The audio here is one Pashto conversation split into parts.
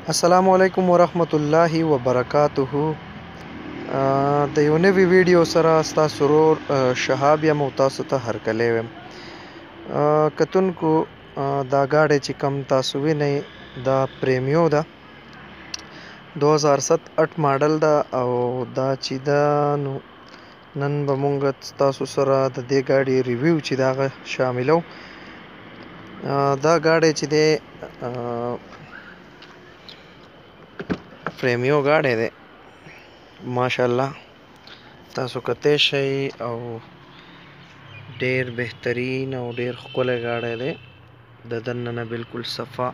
السلام علیکم ورحمت الله وبرکاته. د یو نوي ویډیو سره ستاسو ورور شهاب یم او تاسو ته هرکلی ویم. کتونکو دا ګاډی چې کوم تاسو وینئ دا پریمیو ده، 2007 ماډل ده او دا چې ده نو نن به مونږ تاسو سره د دې ګاډي ریویو چې د هغه شاملو. دا ګاډی چې دی پریمیو ګاډی دی، ماشاءالله تاسو کتی شئ او ډیر بهترین او ډیر ښکلی ګاډی دی. د دننه نه بالکل صفا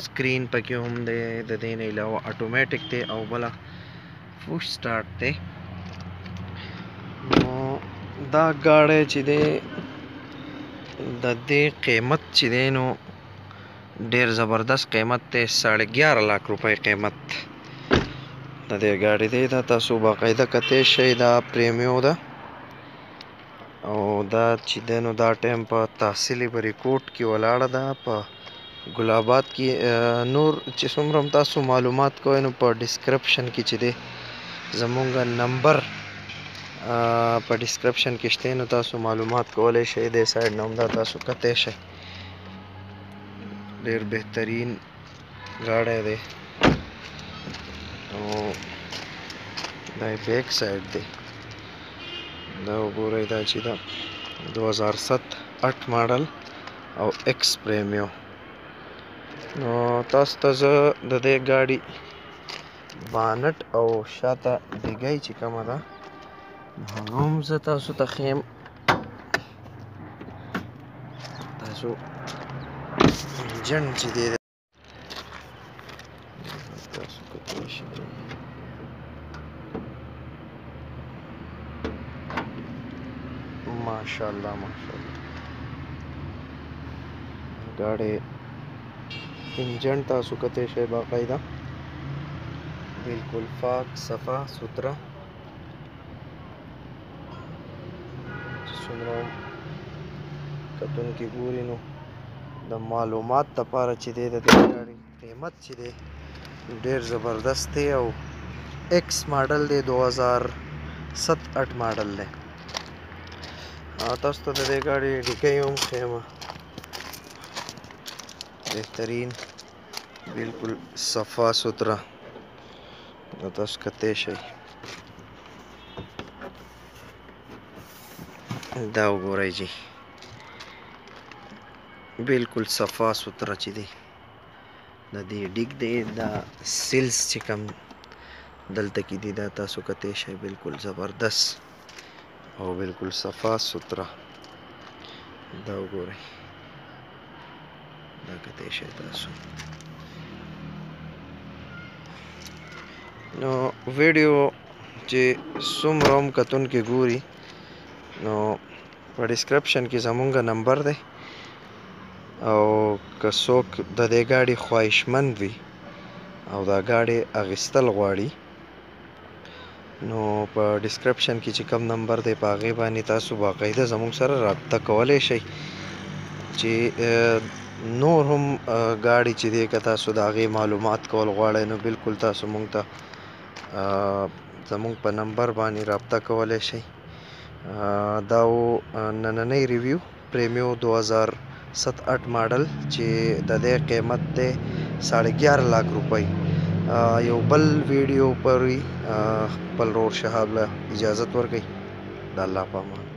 سکرین پکې هم دی، د دې نه علاوه اټومیټک دی او بله پوش سټارټ دی. نو دا ګاډی چې دی د دې قیمت چې دی نو ډیر زبردست قیمت دی، 11.5 लाख روپۍ قیمت د دې ګاډي دی. دا تاسو باقاعده کتی شئ، دا پریمیو ده او دا چې دی نو دا ټایم په تحصیل بریکوټ کې ولاړه ده، په ګل آباد کې. نور چې څومره هم تاسو معلومات کوئ نو په ډسکرپشن کې چې دی زمونږ نمبر په ډسکرپشن کې شته، نو تاسو معلومات کولی شئ. دې سایډ نه هم دا تاسو کتی شئ. ډیر بهترین ګاډی دی او دا بیک سایډ دی. دا وګورئ، دا چې ده 2007 ماډل او ایکس پریمیو. نو تاسو ته زه د دې ګاډي بانټ او شاته ډیګۍ چې کومه ده هغه هم زه تاسو ته ښیم. تاسو انجن چې دی تاسو کتلی شئ. ماشاءالله ماشاءالله ګاډی انجن تاسو کتی شئ باقاعده، بالکل پاک صفا سوتره. څومره کتونکي ګوري نو د معلومات دپاره چې دی د دې ګاډي قیمت چې دی ډیر زبردست دی او ایکس ماډل دی، 2007 ماډل دی. تاسو ته د دې ګاډي ډیګۍ هم ښیم، بهترین بالکل صفا سوتره. دا تاسو کتی شئ. دا وګورئ جی، بالکل صفا سوتره چې دی د دې ډیګ دی. دا سیلز چې کوم دلته کې دي دا تاسو کتی شئ، بالکل زبردست او بالکل صفا سوتره. دا وګورئ، دا کتی شئ تاسو. نو ویډیو چې څومره هم کتونکي ګوري نو په ډسکرپشن کې زمونږ نمبر دی او که څوک د دې ګاډي خواهشمند وي او دا ګاډي اخیستل غواړي نو په ډسکرپشن کې چې کوم نمبر دی په هغې باندې تاسو باقاعده زموږ سره رابطه کولی شئ. چې نور هم ګاډي چې دی که تاسو د هغې معلومات کول غواړئ نو بالکل تاسو موږ ته زموږ په نمبر باندې رابطه کولی شئ. دا و نننی ریویو پریمیو 2007 ماډل چې د دې قیمت دی 11.5 लाख روپۍ. یو بل ویډیو پورې خپل ورور شهاب له اجازت ورکوئ. د الله په امان.